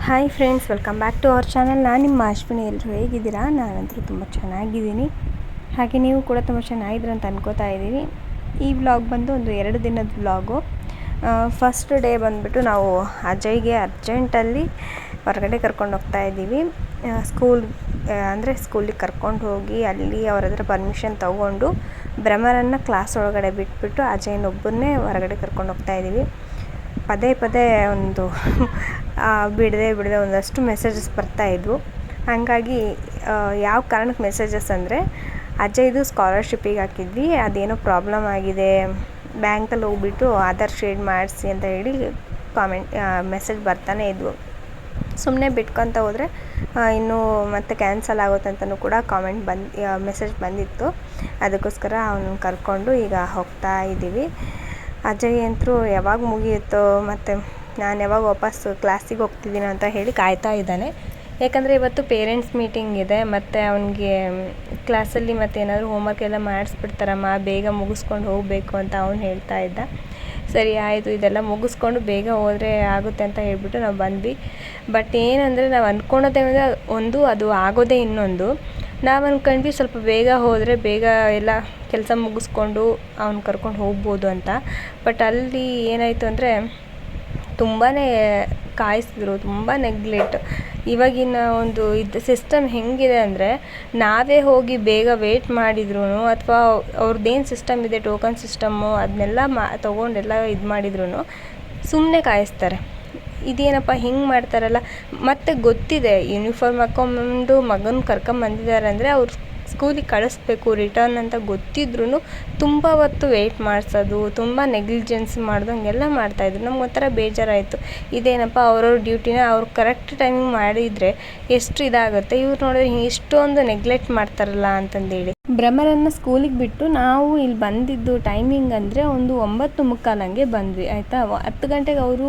Hi friends, welcome back to our channel. ನಾನು ನಿಮ್ಮ ಅಶ್ವಿನಿ. ಎಲ್ಲರೂ ಹೇಗಿದ್ದೀರಾ? ನಾನಂತೂ ತುಂಬ ಚೆನ್ನಾಗಿದ್ದೀನಿ. ಹಾಗೆ ನೀವು ಕೂಡ ತುಂಬ ಚೆನ್ನಾಗಿದ್ದೀರ ಅಂತ ಅನ್ಕೋತಾ ಇದ್ದೀನಿ. ಈ ವ್ಲಾಗ್ ಬಂದು ಒಂದು 2 ದಿನದ ವ್ಲಾಗು. ಫಸ್ಟ್ ಡೇ ಬಂದುಬಿಟ್ಟು ನಾವು ಅಜಯ್ಗೆ ಅರ್ಜೆಂಟಲ್ಲಿ ಹೊರಗಡೆ ಕರ್ಕೊಂಡು ಹೋಗ್ತಾ ಇದ್ದೀವಿ. ಸ್ಕೂಲಿಗೆ ಕರ್ಕೊಂಡು ಹೋಗಿ ಅಲ್ಲಿ ಅವ್ರ ಹತ್ರ ಪರ್ಮಿಷನ್ ತೊಗೊಂಡು ಭ್ರಮರನ್ನು ಕ್ಲಾಸ್ ಒಳಗಡೆ ಬಿಟ್ಬಿಟ್ಟು ಅಜಯ್ನೊಬ್ಬನ್ನೇ ಹೊರಗಡೆ ಕರ್ಕೊಂಡು ಹೋಗ್ತಾ ಇದ್ದೀವಿ. ಪದೇ ಒಂದು ಬಿಡದೆ ಒಂದಷ್ಟು ಮೆಸೇಜಸ್ ಬರ್ತಾಯಿದ್ವು. ಹಾಗಾಗಿ ಯಾವ ಕಾರಣಕ್ಕೆ ಮೆಸೇಜಸ್ ಅಂದರೆ, ಅಜಯ್ದು ಸ್ಕಾಲರ್ಶಿಪ್ಪಿಗೆ ಹಾಕಿದ್ವಿ, ಅದೇನೋ ಪ್ರಾಬ್ಲಮ್ ಆಗಿದೆ, ಬ್ಯಾಂಕಲ್ಲಿ ಹೋಗ್ಬಿಟ್ಟು ಆಧಾರ್ ಶೇಡ್ ಮಾಡಿಸಿ ಅಂತ ಹೇಳಿ ಮೆಸೇಜ್ ಬರ್ತಾನೆ ಇದ್ವು. ಸುಮ್ಮನೆ ಬಿಟ್ಕೊತ ಹೋದರೆ ಇನ್ನೂ ಮತ್ತೆ ಕ್ಯಾನ್ಸಲ್ ಆಗುತ್ತೆ ಅಂತಲೂ ಕೂಡ ಮೆಸೇಜ್ ಬಂದಿತ್ತು. ಅದಕ್ಕೋಸ್ಕರ ಅವನನ್ನು ಕರ್ಕೊಂಡು ಈಗ ಹೋಗ್ತಾ ಇದ್ದೀವಿ. ಅಜಯ್ ಅಂತೂ ಯಾವಾಗ ಮುಗಿಯುತ್ತೋ ಮತ್ತು ನಾನು ಯಾವಾಗ ವಾಪಸ್ ಕ್ಲಾಸಿಗೆ ಹೋಗ್ತಿದ್ದೀನೋ ಅಂತ ಹೇಳಿ ಕಾಯ್ತಾ ಇದ್ದಾನೆ. ಯಾಕಂದರೆ ಇವತ್ತು ಪೇರೆಂಟ್ಸ್ ಮೀಟಿಂಗ್ ಇದೆ, ಮತ್ತು ಅವನಿಗೆ ಕ್ಲಾಸಲ್ಲಿ ಮತ್ತು ಏನಾದರೂ ಹೋಮ್ವರ್ಕ್ ಎಲ್ಲ ಮಾಡಿಸ್ಬಿಡ್ತಾರಮ್ಮ, ಬೇಗ ಮುಗಿಸ್ಕೊಂಡು ಹೋಗಬೇಕು ಅಂತ ಅವನು ಹೇಳ್ತಾ ಇದ್ದ. ಸರಿ ಆಯಿತು, ಇದೆಲ್ಲ ಮುಗಿಸ್ಕೊಂಡು ಬೇಗ ಹೋದರೆ ಆಗುತ್ತೆ ಅಂತ ಹೇಳ್ಬಿಟ್ಟು ನಾವು ಬಂದ್ವಿ. ಬಟ್ ಏನಂದರೆ ನಾವು ಅಂದ್ಕೊಳೋದೇ ಒಂದು, ಅದು ಆಗೋದೇ ಇನ್ನೊಂದು. ನಾವು ಅಂದ್ಕೊಂಡ್ವಿ ಸ್ವಲ್ಪ ಬೇಗ ಹೋದರೆ ಬೇಗ ಎಲ್ಲ ಕೆಲಸ ಮುಗಿಸ್ಕೊಂಡು ಅವ್ನು ಕರ್ಕೊಂಡು ಹೋಗ್ಬೋದು ಅಂತ. ಬಟ್ ಅಲ್ಲಿ ಏನಾಯಿತು ಅಂದರೆ ತುಂಬಾ ಕಾಯಿಸಿದ್ರು, ತುಂಬ ನೆಗ್ಲೆಕ್ಟ್. ಇವಾಗಿನ ಒಂದು ಸಿಸ್ಟಮ್ ಹೆಂಗಿದೆ ಅಂದರೆ, ನಾವೇ ಹೋಗಿ ಬೇಗ ವೇಟ್ ಮಾಡಿದ್ರು ಅಥವಾ ಅವ್ರದ್ದೇನು ಸಿಸ್ಟಮ್ ಇದೆ, ಟೋಕನ್ ಸಿಸ್ಟಮ್ಮು, ಅದನ್ನೆಲ್ಲ ತೊಗೊಂಡೆಲ್ಲ ಇದು ಮಾಡಿದ್ರು ಸುಮ್ಮನೆ ಕಾಯಿಸ್ತಾರೆ. ಇದೇನಪ್ಪ ಹಿಂಗೆ ಮಾಡ್ತಾರಲ್ಲ. ಮತ್ತು ಗೊತ್ತಿದೆ ಯೂನಿಫಾರ್ಮ್ ಹಾಕ್ಕೊಂಬಂದು ಮಗನ ಕರ್ಕೊಂಬಂದಿದ್ದಾರೆ ಅಂದರೆ ಅವ್ರು ಸ್ಕೂಲಿಗೆ ಕಳಿಸ್ಬೇಕು ರಿಟರ್ನ್ ಅಂತ ಗೊತ್ತಿದ್ರೂ ತುಂಬ ಹೊತ್ತು ವೆಯ್ಟ್ ಮಾಡಿಸೋದು, ತುಂಬ ನೆಗ್ಲಿಜೆನ್ಸ್ ಮಾಡ್ದಂಗೆಲ್ಲ ಮಾಡ್ತಾಯಿದ್ರು. ನಮ್ಗೆ ಒಂಥರ ಬೇಜಾರಾಯಿತು. ಇದೇನಪ್ಪ ಅವ್ರವ್ರ ಡ್ಯೂಟಿನ ಅವ್ರು ಕರೆಕ್ಟ್ ಟೈಮಿಂಗ್ ಮಾಡಿದರೆ ಎಷ್ಟು ಇದಾಗುತ್ತೆ, ಇವ್ರು ನೋಡಿದ್ರೆ ಇಷ್ಟೊಂದು ನೆಗ್ಲೆಕ್ಟ್ ಮಾಡ್ತಾರಲ್ಲ ಅಂತಂದೇಳಿ. ಭ್ರಮರನ್ನು ಸ್ಕೂಲಿಗೆ ಬಿಟ್ಟು ನಾವು ಇಲ್ಲಿ ಬಂದಿದ್ದು ಟೈಮಿಂಗ್ ಅಂದರೆ ಒಂದು 9:45 ಬಂದ್ವಿ, ಆಯಿತಾ. 10 ಗಂಟೆಗೆ ಅವರು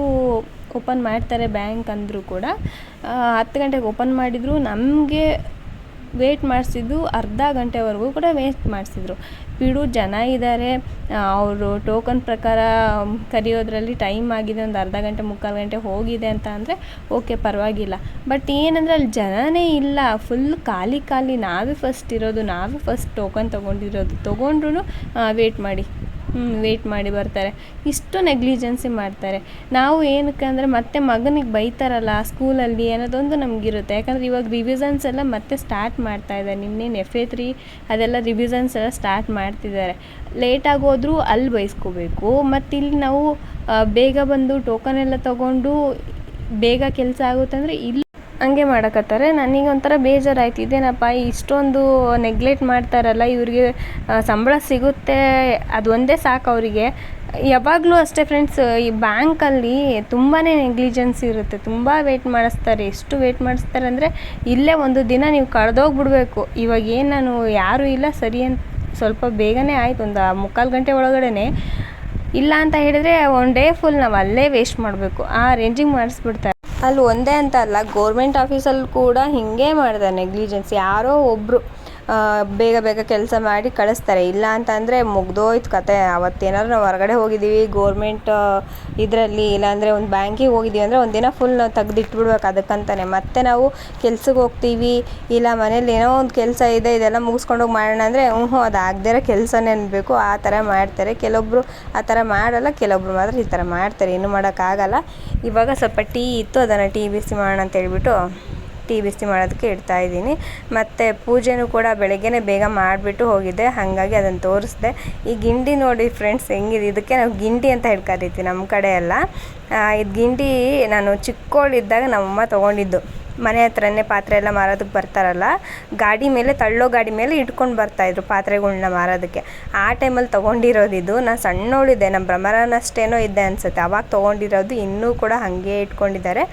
ಓಪನ್ ಮಾಡ್ತಾರೆ ಬ್ಯಾಂಕ್ ಅಂದರೂ ಕೂಡ 10 ಗಂಟೆಗೆ ಓಪನ್ ಮಾಡಿದರು. ನಮಗೆ ವೇಟ್ ಮಾಡಿಸಿದ್ದು ಅರ್ಧ ಗಂಟೆವರೆಗೂ ಕೂಡ ವೇಟ್ ಮಾಡಿಸಿದ್ರು. ಬಿಡು, ಜನ ಇದ್ದಾರೆ, ಅವರು ಟೋಕನ್ ಪ್ರಕಾರ ಕರೆಯೋದ್ರಲ್ಲಿ ಟೈಮ್ ಆಗಿದೆ, ಒಂದು ಅರ್ಧ ಗಂಟೆ 3/4 ಗಂಟೆ ಹೋಗಿದೆ ಅಂತ ಅಂದರೆ ಓಕೆ, ಪರವಾಗಿಲ್ಲ. ಬಟ್ ಏನಂದರೆ ಅಲ್ಲಿ ಜನನೇ ಇಲ್ಲ, ಫುಲ್ ಖಾಲಿ. ನಾವೇ ಫಸ್ಟ್ ಇರೋದು, ನಾವೇ ಫಸ್ಟ್ ಟೋಕನ್ ತೊಗೊಂಡ್ರು ವೇಟ್ ಮಾಡಿ ಬರ್ತಾರೆ. ಇಷ್ಟು ನೆಗ್ಲಿಜೆನ್ಸಿ ಮಾಡ್ತಾರೆ. ನಾವು ಏನಕ್ಕೆ ಅಂದರೆ ಮತ್ತೆ ಮಗನಿಗೆ ಬೈತಾರಲ್ಲ ಸ್ಕೂಲಲ್ಲಿ ಅನ್ನೋದೊಂದು ನಮಗಿರುತ್ತೆ. ಯಾಕಂದರೆ ಇವಾಗ ರಿವಿಸನ್ಸ್ ಎಲ್ಲ ಮತ್ತೆ ಸ್ಟಾರ್ಟ್ ಮಾಡ್ತಾಯಿದ್ದಾರೆ. ನಿನ್ನೇನು FA3 ಅದೆಲ್ಲ ರಿವಿಸನ್ಸ್ ಎಲ್ಲ ಸ್ಟಾರ್ಟ್ ಮಾಡ್ತಿದ್ದಾರೆ. ಲೇಟಾಗಿ ಹೋದರೂ ಅಲ್ಲಿ ಬೈಸ್ಕೋಬೇಕು, ಮತ್ತು ಇಲ್ಲಿ ನಾವು ಬೇಗ ಬಂದು ಟೋಕನ್ ಎಲ್ಲ ತೊಗೊಂಡು ಬೇಗ ಕೆಲಸ ಆಗುತ್ತೆ ಅಂದರೆ ಇಲ್ಲಿ ಹಂಗೆ ಮಾಡಕತ್ತಾರೆ. ನನಗೆ ಒಂಥರ ಬೇಜಾರಾಯ್ತು. ಇದೇನಪ್ಪ ಇಷ್ಟೊಂದು ನೆಗ್ಲೆಕ್ಟ್ ಮಾಡ್ತಾರಲ್ಲ, ಇವ್ರಿಗೆ ಸಂಬಳ ಸಿಗುತ್ತೆ ಅದು ಒಂದೇ ಸಾಕು ಅವರಿಗೆ. ಯಾವಾಗಲೂ ಅಷ್ಟೇ ಫ್ರೆಂಡ್ಸ್, ಈ ಬ್ಯಾಂಕಲ್ಲಿ ತುಂಬಾ ನೆಗ್ಲಿಜೆನ್ಸಿ ಇರುತ್ತೆ, ತುಂಬ ವೇಟ್ ಮಾಡಿಸ್ತಾರೆ. ಎಷ್ಟು ವೇಟ್ ಮಾಡಿಸ್ತಾರೆ ಅಂದರೆ ಇಲ್ಲೇ ಒಂದು ದಿನ ನೀವು ಕಳೆದೋಗ್ಬಿಡ್ಬೇಕು. ಇವಾಗ ನಾನು ಯಾರೂ ಇಲ್ಲ ಸರಿ ಅಂತ ಸ್ವಲ್ಪ ಬೇಗನೆ ಆಯಿತು, ಒಂದು 3/4 ಗಂಟೆ ಒಳಗಡೆ. ಇಲ್ಲ ಅಂತ ಹೇಳಿದರೆ ಒನ್ ಡೇ ಫುಲ್ ನಾವು ಅಲ್ಲೇ ವೇಸ್ಟ್ ಮಾಡಬೇಕು, ಆ ರೇಂಜಿಗೆ ಮಾಡಿಸ್ಬಿಡ್ತಾರೆ. ಅಲ್ಲಿ ಒಂದೇ ಅಂತ ಅಲ್ಲ, ಗೋರ್ಮೆಂಟ್ ಆಫೀಸಲ್ಲಿ ಕೂಡ ಹೀಗೆ ಮಾಡಿದ್ದಾರೆ ನೆಗ್ಲಿಜೆನ್ಸಿ. ಯಾರೋ ಒಬ್ಬರು ಬೇಗ ಕೆಲಸ ಮಾಡಿ ಕಳಿಸ್ತಾರೆ. ಇಲ್ಲ ಅಂತಂದರೆ ಮುಗ್ದೋಯ್ತು ಕತೆ. ಅವತ್ತೇನಾದ್ರು ನಾವು ಹೊರಗಡೆ ಹೋಗಿದ್ದೀವಿ ಗೋರ್ಮೆಂಟ್ ಇದರಲ್ಲಿ, ಇಲ್ಲಾಂದರೆ ಒಂದು ಬ್ಯಾಂಕಿಗೆ ಹೋಗಿದ್ದೀವಿ ಅಂದರೆ ಒಂದಿನ ಫುಲ್ ನಾವು ತೆಗ್ದಿಟ್ಬಿಡ್ಬೇಕು ಅದಕ್ಕಂತಾನೆ. ಮತ್ತೆ ನಾವು ಕೆಲ್ಸಕ್ಕೆ ಹೋಗ್ತೀವಿ, ಇಲ್ಲ ಮನೇಲಿ ಏನೋ ಒಂದು ಕೆಲಸ ಇದೆ, ಇದೆಲ್ಲ ಮುಗಿಸ್ಕೊಂಡೋಗಿ ಮಾಡೋಣ ಅಂದರೆ ಅದು ಆಗದೇ ಇರೋ ಕೆಲಸನೇ ಅನ್ಬೇಕು, ಆ ಥರ ಮಾಡ್ತಾರೆ. ಕೆಲವೊಬ್ಬರು ಆ ಥರ ಮಾಡಲ್ಲ, ಕೆಲವೊಬ್ರು ಮಾತ್ರ ಈ ಥರ ಮಾಡ್ತಾರೆ. ಏನೂ ಮಾಡೋಕ್ಕಾಗಲ್ಲ. ಇವಾಗ ಸ್ವಲ್ಪ ಟೀ ಇತ್ತು, ಅದನ್ನು ಟೀ ಬಿಸಿ ಮಾಡೋಣ ಅಂತ ಹೇಳ್ಬಿಟ್ಟು ಟೀ ಬಿಸಿ ಮಾಡೋದಕ್ಕೆ ಇಡ್ತಾಯಿದ್ದೀನಿ. ಮತ್ತು ಪೂಜೆನೂ ಕೂಡ ಬೆಳಗ್ಗೆನೇ ಬೇಗ ಮಾಡಿಬಿಟ್ಟು ಹೋಗಿದ್ದೆ, ಹಾಗಾಗಿ ಅದನ್ನು ತೋರಿಸ್ದೆ. ಈ ಗಿಂಡಿ ನೋಡಿ ಫ್ರೆಂಡ್ಸ್ ಹೆಂಗಿದೆ, ಇದಕ್ಕೆ ನಾವು ಗಿಂಡಿ ಅಂತ ಕರಿತೀವಿ ನಮ್ಮ ಕಡೆ ಎಲ್ಲ. ಇದು ಗಿಂಡಿ ನಾನು ಚಿಕ್ಕವಳಿದ್ದಾಗ ನಮ್ಮಮ್ಮ ತೊಗೊಂಡಿದ್ದು. ಮನೆ ಹತ್ರನೇ ಪಾತ್ರೆ ಎಲ್ಲ ಮಾರೋದಕ್ಕೆ ಬರ್ತಾರಲ್ಲ, ತಳ್ಳೋ ಗಾಡಿ ಮೇಲೆ ಇಟ್ಕೊಂಡು ಬರ್ತಾಯಿದ್ರು ಪಾತ್ರೆಗಳ್ನ ಮಾರೋದಕ್ಕೆ. ಆ ಟೈಮಲ್ಲಿ ತೊಗೊಂಡಿರೋದಿದ್ದು. ನಾನು ಸಣ್ಣವಳಿದ್ದೆ, ನಮ್ಮ ಭ್ರಮರನಷ್ಟೇನೋ ಇದ್ದೆ ಅನಿಸುತ್ತೆ, ಅವಾಗ ತೊಗೊಂಡಿರೋದು. ಇನ್ನೂ ಕೂಡ ಹಾಗೆ ಇಟ್ಕೊಂಡಿದ್ದಾರೆ.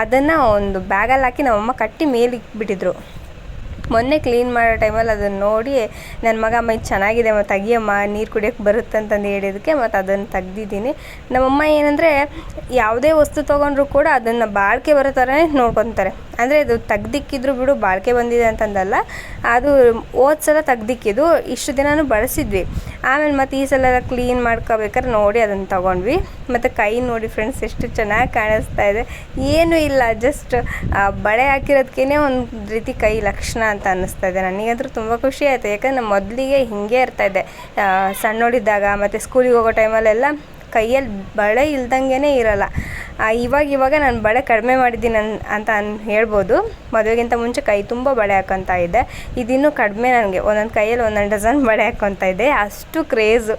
ಅದನ್ನು ಒಂದು ಬ್ಯಾಗಲ್ಲಿ ಹಾಕಿ ನಮ್ಮಮ್ಮ ಕಟ್ಟಿ ಮೇಲೆ ಇಟ್ಬಿಟ್ಟಿದ್ರು. ಮೊನ್ನೆ ಕ್ಲೀನ್ ಮಾಡೋ ಟೈಮಲ್ಲಿ ಅದನ್ನು ನೋಡಿ ನನ್ನ ಮಗ ಅಮ್ಮ ಇದು ಚೆನ್ನಾಗಿದೆ, ಮತ್ತು ತೆಗಿಯಮ್ಮ ನೀರು ಕುಡಿಯೋಕ್ಕೆ ಬರುತ್ತೆ ಅಂತಂದು ಹೇಳಿದ್ದಕ್ಕೆ ಮತ್ತು ಅದನ್ನು ತೆಗ್ದಿದ್ದೀನಿ. ನಮ್ಮಮ್ಮ ಏನಂದರೆ ಯಾವುದೇ ವಸ್ತು ತೊಗೊಂಡ್ರು ಕೂಡ ಅದನ್ನು ಬಾಳಿಕೆ ಬರೋ ಥರನೇ ನೋಡ್ಕೊತಾರೆ. ಅಂದರೆ ಅದು ತೆಗ್ದಿಕ್ಕಿದ್ರು ಬಿಡು ಬಾಳಿಕೆ ಬಂದಿದೆ ಅಂತಂದಲ್ಲ, ಅದು ಹೋದ ಸಲ ತೆಗ್ದಿಕ್ಕಿದ್ದು, ಇಷ್ಟು ದಿನವೂ ಬಳಸಿದ್ವಿ. ಆಮೇಲೆ ಮತ್ತು ಈ ಸಲ ಕ್ಲೀನ್ ಮಾಡ್ಕೋಬೇಕಾದ್ರೆ ನೋಡಿ ಅದನ್ನು ತೊಗೊಂಡ್ವಿ. ಮತ್ತು ಕೈ ನೋಡಿ ಫ್ರೆಂಡ್ಸ್ ಎಷ್ಟು ಚೆನ್ನಾಗಿ ಕಾಣಿಸ್ತಾ ಇದೆ. ಏನೂ ಇಲ್ಲ, ಜಸ್ಟ್ ಬಳೆ ಹಾಕಿರೋದಕ್ಕೇ ಒಂದು ರೀತಿ ಕೈ ಲಕ್ಷಣ ಅಂತ ಅನ್ನಿಸ್ತಾ ಇದೆ. ನನಗಂತೂ ತುಂಬ ಖುಷಿ ಆಯಿತು. ಯಾಕಂದರೆ ಮೊದಲಿಗೆ ಹಿಂಗೆ ಇರ್ತಾಯಿದ್ದೆ, ಸಣ್ಣೋಳಿದ್ದಾಗ ಮತ್ತು ಸ್ಕೂಲಿಗೆ ಹೋಗೋ ಟೈಮಲ್ಲೆಲ್ಲ ಕೈಯಲ್ಲಿ ಬಳೆ ಇಲ್ದಂಗೆ ಇರೋಲ್ಲ. ಇವಾಗ ನಾನು ಬಳೆ ಕಡಿಮೆ ಮಾಡಿದ್ದೀನಿ ಅಂತ ಹೇಳ್ಬೋದು. ಮದುವೆಗಿಂತ ಮುಂಚೆ ಕೈ ತುಂಬ ಬಳೆ ಹಾಕ್ಕೊತಾ ಇದ್ದೆ. ಇದಿನ್ನೂ ಕಡಿಮೆ, ನನಗೆ ಒಂದೊಂದು ಕೈಯಲ್ಲಿ ಒಂದೊಂದು ಡಜನ್ ಬಳೆ ಹಾಕ್ಕೊತಾ ಇದ್ದೆ, ಅಷ್ಟು ಕ್ರೇಜು.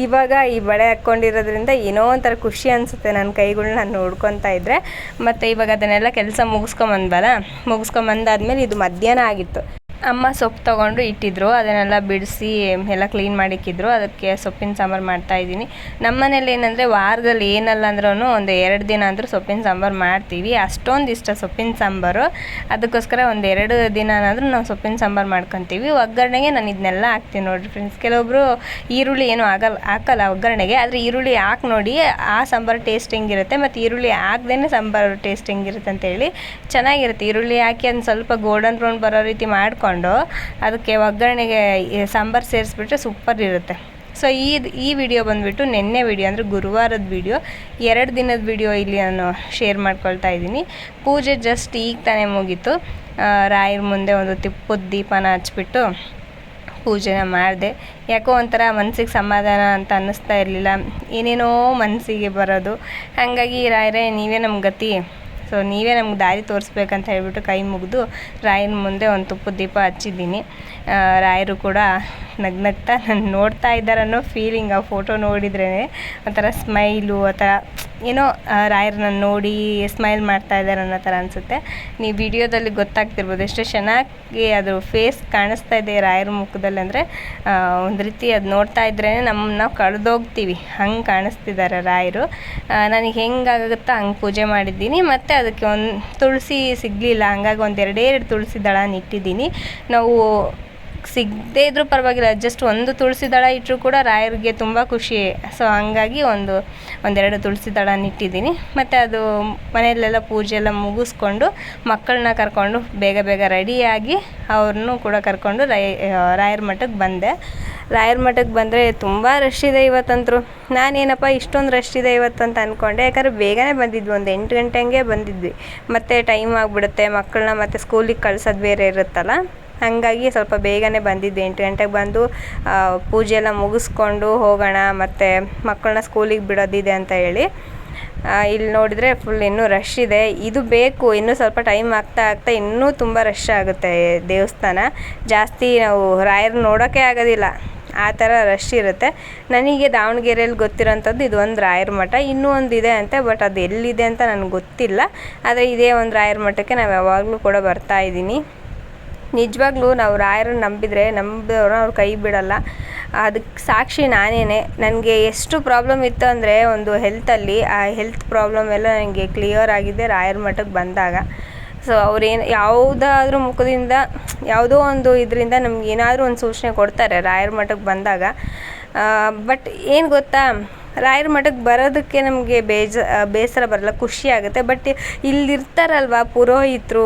ಇವಾಗ ಈ ಬಳೆ ಹಾಕ್ಕೊಂಡಿರೋದ್ರಿಂದ ಏನೋ ಒಂಥರ ಖುಷಿ ಅನಿಸುತ್ತೆ ನನ್ನ ಕೈಗಳನ್ನ ನಾನು ನೋಡ್ಕೊತಾ ಇದ್ದರೆ. ಮತ್ತು ಇವಾಗ ಅದನ್ನೆಲ್ಲ ಕೆಲಸ ಮುಗಿಸ್ಕೊಂಬಂದಾದ್ಮೇಲೆ ಇದು ಮಧ್ಯಾಹ್ನ ಆಗಿತ್ತು. ಅಮ್ಮ ಸೊಪ್ಪು ತೊಗೊಂಡು ಇಟ್ಟಿದ್ರು, ಅದನ್ನೆಲ್ಲ ಬಿಡಿಸಿ ಎಲ್ಲ ಕ್ಲೀನ್ ಮಾಡಿಕ್ಕಿದ್ರು. ಅದಕ್ಕೆ ಸೊಪ್ಪಿನ ಸಾಂಬಾರು ಮಾಡ್ತಾಯಿದ್ದೀನಿ. ನಮ್ಮ ಮನೇಲಿ ಏನಂದರೆ ವಾರದಲ್ಲಿ ಏನಲ್ಲ ಅಂದ್ರೂ ಒಂದು 2 ದಿನ ಅಂದರೂ ಸೊಪ್ಪಿನ ಸಾಂಬಾರು ಮಾಡ್ತೀವಿ. ಅಷ್ಟೊಂದು ಇಷ್ಟ ಸೊಪ್ಪಿನ ಸಾಂಬಾರು. ಅದಕ್ಕೋಸ್ಕರ ಒಂದು 2 ದಿನನಾದರೂ ನಾವು ಸೊಪ್ಪಿನ ಸಾಂಬಾರು ಮಾಡ್ಕೊತೀವಿ. ಒಗ್ಗರಣೆಗೆ ನಾನು ಇದನ್ನೆಲ್ಲ ಹಾಕ್ತೀನಿ ನೋಡಿರಿ ಫ್ರೆಂಡ್ಸ್. ಕೆಲವೊಬ್ಬರು ಈರುಳ್ಳಿ ಏನೂ ಹಾಕಲ್ಲ ಒಗ್ಗರಣೆಗೆ, ಆದರೆ ಈರುಳ್ಳಿ ಹಾಕಿ ನೋಡಿ ಆ ಸಾಂಬಾರು ಟೇಸ್ಟ್ ಹೆಂಗಿರುತ್ತೆ, ಮತ್ತು ಈರುಳ್ಳಿ ಹಾಕ್ದೇ ಸಾಂಬಾರು ಟೇಸ್ಟ್ ಹೆಂಗಿರುತ್ತೆ ಅಂತೇಳಿ ಚೆನ್ನಾಗಿರುತ್ತೆ. ಈರುಳ್ಳಿ ಹಾಕಿ ಅದನ್ನ ಸ್ವಲ್ಪ ಗೋಲ್ಡನ್ ಬ್ರೌನ್ ಬರೋ ರೀತಿ ಮಾಡ್ಕೊಂಡು ಅದಕ್ಕೆ ಒಗ್ಗರಣೆಗೆ ಸಾಂಬಾರು ಸೇರಿಸ್ಬಿಟ್ರೆ ಸೂಪರ್ ಇರುತ್ತೆ. ಸೊ ಈ ವಿಡಿಯೋ ಬಂದುಬಿಟ್ಟು ನೆನ್ನೆ ವಿಡಿಯೋ, ಅಂದರೆ ಗುರುವಾರದ ವಿಡಿಯೋ, 2 ದಿನದ ವಿಡಿಯೋ ಇಲ್ಲಿ ನಾನು ಶೇರ್ ಮಾಡ್ಕೊಳ್ತಾ ಇದ್ದೀನಿ. ಪೂಜೆ ಜಸ್ಟ್ ಈಗ ತಾನೇ ಮುಗೀತು. ರಾಯರ ಮುಂದೆ ಒಂದು ತುಪ್ಪದ ದೀಪನ ಹಚ್ಬಿಟ್ಟು ಪೂಜೆನ ಮಾಡಿದೆ. ಯಾಕೋ ಒಂಥರ ಮನಸ್ಸಿಗೆ ಸಮಾಧಾನ ಅಂತ ಅನ್ನಿಸ್ತಾ ಇರಲಿಲ್ಲ, ಏನೇನೋ ಮನಸ್ಸಿಗೆ ಬರೋದು. ಹಾಗಾಗಿ ರಾಯರೇ ನೀವೇ ನಮ್ಮ ಗತಿ, ಸೊ ನೀವೇ ನಮ್ಗೆ ದಾರಿ ತೋರಿಸ್ಬೇಕಂತ ಹೇಳ್ಬಿಟ್ಟು ಕೈ ಮುಗಿದು ರಾಯನ ಮುಂದೆ ಒಂದು ತುಪ್ಪದ ದೀಪ ಹಚ್ಚಿದ್ದೀನಿ. ರಾಯರು ಕೂಡ ನಗ್ನಗ್ತಾ ನಾನು ನೋಡ್ತಾ ಇದ್ದಾರೆ ಅನ್ನೋ ಫೀಲಿಂಗ್, ಆ ಫೋಟೋ ನೋಡಿದ್ರೇ ಒಂಥರ ಸ್ಮೈಲು, ಆ ಥರ ಏನೋ ರಾಯರನ್ನ ನೋಡಿ ಸ್ಮೈಲ್ ಮಾಡ್ತಾ ಇದ್ದಾರೆ ಅನ್ನೋ ಥರ ಅನಿಸುತ್ತೆ. ನೀವು ವಿಡಿಯೋದಲ್ಲಿ ಗೊತ್ತಾಗ್ತಿರ್ಬೋದು ಎಷ್ಟು ಚೆನ್ನಾಗಿ ಅದು ಫೇಸ್ ಕಾಣಿಸ್ತಾ ಇದೆ ರಾಯರ ಮುಖದಲ್ಲಿ. ಅಂದರೆ ಒಂದು ರೀತಿ ಅದು ನೋಡ್ತಾ ಇದ್ರೇ ನಾವು ಕಳೆದೋಗ್ತೀವಿ, ಹಂಗೆ ಕಾಣಿಸ್ತಿದ್ದಾರೆ ರಾಯರು. ನನಗೆ ಹೆಂಗಾಗುತ್ತೋ ಹಂಗೆ ಪೂಜೆ ಮಾಡಿದ್ದೀನಿ. ಮತ್ತು ಅದಕ್ಕೆ ಒಂದು ತುಳಸಿ ಸಿಗಲಿಲ್ಲ, ಹಂಗಾಗಿ ಒಂದು 2 ತುಳಸಿ ದಳನ ಇಟ್ಟಿದ್ದೀನಿ. ನಾವು ಸಿಗದೇ ಇದ್ರೂ ಪರವಾಗಿಲ್ಲ, ಜಸ್ಟ್ ಒಂದು ತುಳಸಿ ದಳ ಇಟ್ಟರೂ ಕೂಡ ರಾಯರಿಗೆ ತುಂಬ ಖುಷಿ. ಸೊ ಹಾಗಾಗಿ ಒಂದೆರಡು ತುಳಸಿ ದಳನ ಇಟ್ಟಿದ್ದೀನಿ. ಮತ್ತು ಅದು ಮನೆಯಲ್ಲೆಲ್ಲ ಪೂಜೆ ಎಲ್ಲ ಮುಗಿಸ್ಕೊಂಡು ಮಕ್ಕಳನ್ನ ಕರ್ಕೊಂಡು ಬೇಗ ರೆಡಿಯಾಗಿ ಅವ್ರನ್ನೂ ಕೂಡ ಕರ್ಕೊಂಡು ರಾಯರ ಮಠಕ್ಕೆ ಬಂದೆ. ರಾಯರ ಮಠಕ್ಕೆ ಬಂದರೆ ತುಂಬ ರಶ್ ಇದೆ ಇವತ್ತಂತೂ. ನಾನೇನಪ್ಪ ಇಷ್ಟೊಂದು ರಶ್ ಇದೆ ಇವತ್ತು ಅಂತ ಅಂದ್ಕೊಂಡೆ, ಯಾಕಂದರೆ ಬೇಗನೆ ಬಂದಿದ್ವಿ, ಒಂದು 8 ಗಂಟೆ ಹಂಗೆ ಬಂದಿದ್ವಿ. ಮತ್ತು ಟೈಮ್ ಆಗಿಬಿಡುತ್ತೆ, ಮಕ್ಕಳನ್ನ ಮತ್ತು ಸ್ಕೂಲಿಗೆ ಕಳ್ಸೋದು ಬೇರೆ ಇರುತ್ತಲ್ಲ, ಹಾಗಾಗಿ ಸ್ವಲ್ಪ ಬೇಗನೆ ಬಂದಿದ್ದೆ. 8 ಗಂಟೆಗೆ ಬಂದು ಪೂಜೆ ಎಲ್ಲ ಮುಗಿಸ್ಕೊಂಡು ಹೋಗೋಣ, ಮತ್ತು ಮಕ್ಕಳನ್ನ ಸ್ಕೂಲಿಗೆ ಬಿಡೋದಿದೆ ಅಂತ ಹೇಳಿ. ಇಲ್ಲಿ ನೋಡಿದರೆ ಫುಲ್ ಇನ್ನೂ ರಶ್ ಇದೆ. ಇದು ಬೇಕು, ಇನ್ನೂ ಸ್ವಲ್ಪ ಟೈಮ್ ಆಗ್ತಾ ಇನ್ನೂ ತುಂಬ ರಶ್ ಆಗುತ್ತೆ ದೇವಸ್ಥಾನ. ಜಾಸ್ತಿ ನಾವು ರಾಯರು ನೋಡೋಕ್ಕೆ ಆಗೋದಿಲ್ಲ, ಆ ಥರ ರಶ್ ಇರುತ್ತೆ. ನನಗೆ ದಾವಣಗೆರೆಯಲ್ಲಿ ಗೊತ್ತಿರೋಂಥದ್ದು ಇದು ಒಂದು ರಾಯರ ಮಠ, ಇನ್ನೂ ಒಂದು ಇದೆ ಅಂತೆ, ಬಟ್ ಅದು ಎಲ್ಲಿದೆ ಅಂತ ನನಗೆ ಗೊತ್ತಿಲ್ಲ. ಆದರೆ ಇದೇ ಒಂದು ರಾಯರ ಮಠಕ್ಕೆ ನಾವು ಯಾವಾಗಲೂ ಕೂಡ ಬರ್ತಾಯಿದ್ದೀನಿ. ನಿಜವಾಗ್ಲೂ ನಾವು ರಾಯರನ್ನು ನಂಬಿದವ್ರನ್ನ ಅವ್ರು ಕೈ ಬಿಡಲ್ಲ. ಅದಕ್ಕೆ ಸಾಕ್ಷಿ ನಾನೇ. ನನಗೆ ಎಷ್ಟು ಪ್ರಾಬ್ಲಮ್ ಇತ್ತು ಅಂದರೆ ಒಂದು ಹೆಲ್ತಲ್ಲಿ, ಆ ಹೆಲ್ತ್ ಪ್ರಾಬ್ಲಮ್ ಎಲ್ಲ ನನಗೆ ಕ್ಲಿಯರ್ ಆಗಿದೆ ರಾಯರ ಮಠಕ್ಕೆ ಬಂದಾಗ. ಸೊ ಅವ್ರೇನು ಯಾವುದಾದ್ರೂ ಮುಖದಿಂದ ಯಾವುದೋ ಒಂದು ಇದರಿಂದ ನಮ್ಗೆ ಏನಾದರೂ ಒಂದು ಸೂಚನೆ ಕೊಡ್ತಾರೆ ರಾಯರ ಮಠಕ್ಕೆ ಬಂದಾಗ. ಬಟ್ ಏನು ಗೊತ್ತಾ, ರಾಯರ ಮಠಕ್ಕೆ ಬರೋದಕ್ಕೆ ನಮಗೆ ಬೇಸರ ಬರಲ್ಲ, ಖುಷಿ ಆಗುತ್ತೆ. ಬಟ್ ಇಲ್ಲಿರ್ತಾರಲ್ವ ಪುರೋಹಿತರು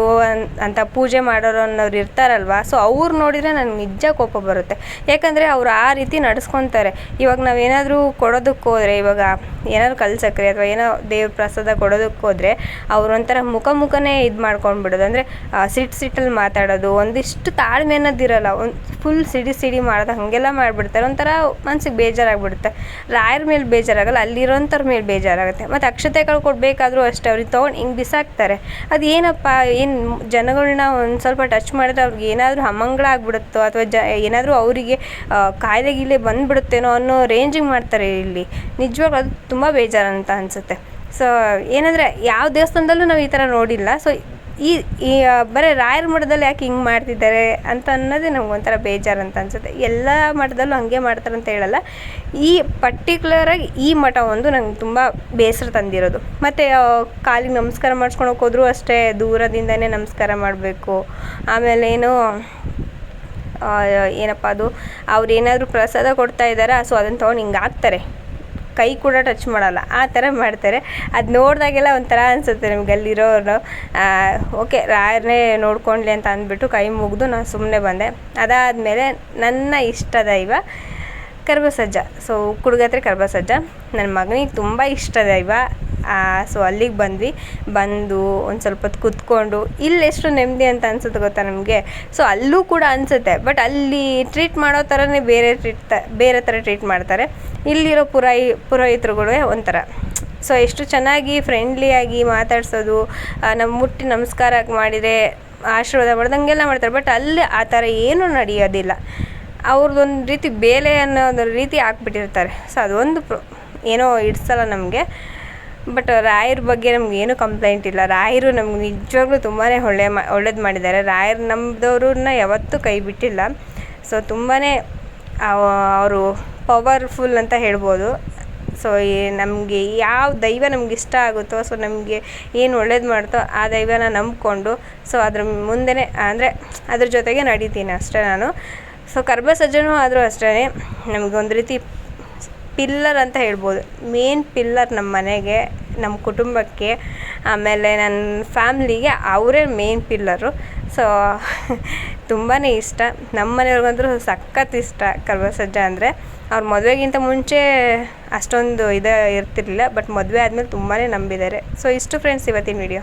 ಅಂತ ಪೂಜೆ ಮಾಡೋರು ಅನ್ನೋರು ಇರ್ತಾರಲ್ವ, ಸೊ ಅವ್ರು ನೋಡಿದರೆ ನನಗೆ ನಿಜ ಕೋಪ ಬರುತ್ತೆ. ಯಾಕಂದರೆ ಅವ್ರು ಆ ರೀತಿ ನಡೆಸ್ಕೊತಾರೆ. ಇವಾಗ ನಾವೇನಾದರೂ ಕೊಡೋದಕ್ಕೆ ಹೋದರೆ, ಇವಾಗ ಏನಾದ್ರು ಕಲ್ಸಕ್ರೆ ಅಥವಾ ಏನೋ ದೇವ್ರ ಪ್ರಸಾದ ಕೊಡೋದಕ್ಕೆ ಹೋದರೆ ಅವ್ರೊಂಥರ ಮುಖನೇ ಇದು ಮಾಡ್ಕೊಂಡ್ಬಿಡೋದು. ಅಂದರೆ ಸಿಟ್ಟಲ್ಲಿ ಮಾತಾಡೋದು, ಒಂದಿಷ್ಟು ತಾಳ್ಮೆ ಅನ್ನೋದಿರಲ್ಲ, ಒಂದು ಫುಲ್ ಸಿಡಿ ಮಾಡೋದು, ಹಾಗೆಲ್ಲ ಮಾಡಿಬಿಡ್ತಾರೆ. ಒಂಥರ ಮನ್ಸಿಗೆ ಬೇಜಾರಾಗ್ಬಿಡುತ್ತೆ. ರಾಯರ ಮೇಲೆ ಬೇಜಾರಾಗಲ್ಲ, ಅಲ್ಲಿರೋಂಥವ್ರ ಮೇಲೆ ಬೇಜಾರಾಗುತ್ತೆ. ಮತ್ತು ಅಕ್ಷತೆಗಳು ಕೊಡಬೇಕಾದ್ರೂ ಅಷ್ಟೇ, ಅವ್ರಿಗೆ ತೊಗೊಂಡು ಹಿಂಗೆ ಬಿಸಾಕ್ತಾರೆ. ಅದು ಏನಪ್ಪ, ಏನು ಜನಗಳನ್ನ ಒಂದು ಸ್ವಲ್ಪ ಟಚ್ ಮಾಡಿದ್ರೆ ಅವ್ರಿಗೆ ಏನಾದರೂ ಅಮಂಗಳ ಆಗ್ಬಿಡುತ್ತೋ, ಅಥವಾ ಏನಾದರೂ ಅವರಿಗೆ ಕಾಯಿಲೆ ಗೀಲೆ ಬಂದುಬಿಡುತ್ತೇನೋ ಅನ್ನೋ ರೇಂಜಿಗೆ ಮಾಡ್ತಾರೆ ಇಲ್ಲಿ. ನಿಜವಾಗ್ಲೂ ಅದು ತುಂಬ ಬೇಜಾರಂತ ಅನಿಸುತ್ತೆ. ಸೊ ಏನಂದರೆ ಯಾವ ದೇವಸ್ಥಾನದಲ್ಲೂ ನಾವು ಈ ಥರ ನೋಡಿಲ್ಲ. ಸೊ ಈ ಬರೀ ರಾಯರ ಮಠದಲ್ಲಿ ಯಾಕೆ ಹಿಂಗೆ ಮಾಡ್ತಿದ್ದಾರೆ ಅಂತ ಅನ್ನೋದೇ ನಮಗೊಂಥರ ಬೇಜಾರು ಅಂತ ಅನಿಸುತ್ತೆ. ಎಲ್ಲ ಮಠದಲ್ಲೂ ಹಾಗೆ ಮಾಡ್ತಾರೆ ಅಂತ ಹೇಳಲ್ಲ, ಈ ಪರ್ಟಿಕ್ಯುಲರಾಗಿ ಈ ಮಠ ಒಂದು ನಂಗೆ ತುಂಬ ಬೇಸರ ತಂದಿರೋದು. ಮತ್ತು ಕಾಲಿಗೆ ನಮಸ್ಕಾರ ಮಾಡಿಸ್ಕೊಳಕ್ಕೆ ಹೋದರೂ ಅಷ್ಟೇ ದೂರದಿಂದನೇ ನಮಸ್ಕಾರ ಮಾಡಬೇಕು. ಆಮೇಲೆ ಏನಪ್ಪ ಅದು, ಅವ್ರು ಏನಾದರೂ ಪ್ರಸಾದ ಕೊಡ್ತಾ ಇದ್ದಾರಾ, ಸೊ ಅದನ್ನು ತೊಗೊಂಡು ಹಿಂಗೆ ಹಾಕ್ತಾರೆ. ಕೈ ಕೂಡ ಟಚ್ ಮಾಡಲ್ಲ, ಆ ಥರ ಮಾಡ್ತಾರೆ. ಅದು ನೋಡಿದಾಗೆಲ್ಲ ಒಂಥರ ಅನಿಸುತ್ತೆ ನಮ್ಗೆ ಅಲ್ಲಿರೋರು. ಓಕೆ ರಾಯರನ್ನೇ ನೋಡ್ಕೊಳ್ಳಿ ಅಂತ ಅಂದ್ಬಿಟ್ಟು ಕೈ ಮುಗಿದು ನಾನು ಸುಮ್ಮನೆ ಬಂದೆ. ಅದಾದಮೇಲೆ ನನ್ನ ಇಷ್ಟ ದೈವ ಕರ್ಬಸಜ್ಜ. ಸೊ ಕುಡ್ಗತ್ರೆ ಕರ್ಬಸಜ್ಜ ನನ್ನ ಮಗನಿಗೆ ತುಂಬ ಇಷ್ಟ ದೈವ. ಸೊ ಅಲ್ಲಿಗೆ ಬಂದು ಒಂದು ಸ್ವಲ್ಪ ಹೊತ್ತು ಕೂತ್ಕೊಂಡು ಇಲ್ಲೆಷ್ಟು ನೆಮ್ಮದಿ ಅಂತ ಅನಿಸುತ್ತೆ ಗೊತ್ತಾ ನಮಗೆ. ಸೊ ಅಲ್ಲೂ ಕೂಡ ಅನಿಸುತ್ತೆ, ಬಟ್ ಅಲ್ಲಿ ಟ್ರೀಟ್ ಮಾಡೋ ಥರನೇ ಬೇರೆ ಥರ ಟ್ರೀಟ್ ಮಾಡ್ತಾರೆ. ಇಲ್ಲಿರೋ ಪುರೋಹಿತರುಗಳು ಒಂಥರ. ಸೊ ಎಷ್ಟು ಚೆನ್ನಾಗಿ ಫ್ರೆಂಡ್ಲಿಯಾಗಿ ಮಾತಾಡ್ಸೋದು, ನಮ್ಮ ಮುಟ್ಟಿ ನಮಸ್ಕಾರ ಮಾಡಿದರೆ ಆಶೀರ್ವಾದ ಮಾಡೋದು ಹಂಗೆಲ್ಲ ಮಾಡ್ತಾರೆ. ಬಟ್ ಅಲ್ಲಿ ಆ ಥರ ಏನೂ ನಡೆಯೋದಿಲ್ಲ. ಅವ್ರದ್ದೊಂದು ರೀತಿ ಬೇಲೆ ಅನ್ನೋದು ರೀತಿ ಹಾಕ್ಬಿಟ್ಟಿರ್ತಾರೆ. ಸೊ ಅದೊಂದು ಏನೋ ಇಡ್ಸಲ್ಲ ನಮಗೆ. ಬಟ್ ರಾಯರ ಬಗ್ಗೆ ನಮ್ಗೆ ಏನೂ ಕಂಪ್ಲೇಂಟ್ ಇಲ್ಲ. ರಾಯರು ನಮ್ಗೆ ನಿಜವಾಗ್ಲೂ ತುಂಬಾ ಒಳ್ಳೇದು ಮಾಡಿದ್ದಾರೆ. ರಾಯರು ನಮ್ಮದವ್ರನ್ನ ಯಾವತ್ತೂ ಕೈ ಬಿಟ್ಟಿಲ್ಲ. ಸೊ ತುಂಬಾ ಅವರು ಪವರ್ಫುಲ್ ಅಂತ ಹೇಳ್ಬೋದು. ಸೊ ನಮಗೆ ಯಾವ ದೈವ ನಮ್ಗೆ ಇಷ್ಟ ಆಗುತ್ತೋ, ಸೊ ನಮಗೆ ಏನು ಒಳ್ಳೇದು ಮಾಡ್ತೋ ಆ ದೈವನ ನಂಬಿಕೊಂಡು ಸೊ ಅದ್ರ ಮುಂದೆನೇ ಅಂದರೆ ಅದ್ರ ಜೊತೆಗೆ ನಡೀತೀನಿ ಅಷ್ಟೇ ನಾನು. ಸೊ ಕರ್ಬಸಜ್ಜನೂ ಆದರೂ ಅಷ್ಟೇ ನಮಗೊಂದು ರೀತಿ ಪಿಲ್ಲರ್ ಅಂತ ಹೇಳ್ಬೋದು. ಮೇನ್ ಪಿಲ್ಲರ್ ನಮ್ಮ ಮನೆಗೆ, ನಮ್ಮ ಕುಟುಂಬಕ್ಕೆ, ಆಮೇಲೆ ನನ್ನ ಫ್ಯಾಮ್ಲಿಗೆ ಅವರೇ ಮೇನ್ ಪಿಲ್ಲರು. ಸೊ ತುಂಬಾ ಇಷ್ಟ. ನಮ್ಮ ಮನೆಯವ್ರಿಗಂದ್ರೂ ಸಖತ್ ಇಷ್ಟ ಕರ್ಬಸಜ್ಜ ಅಂದರೆ. ಅವ್ರ ಮದುವೆಗಿಂತ ಮುಂಚೆ ಅಷ್ಟೊಂದು ಇರ್ತಿರ್ಲಿಲ್ಲ, ಬಟ್ ಮದುವೆ ಆದಮೇಲೆ ತುಂಬಾ ನಂಬಿದ್ದಾರೆ. ಸೊ ಇಷ್ಟು ಫ್ರೆಂಡ್ಸ್ ಇವತ್ತಿನ ವಿಡಿಯೋ.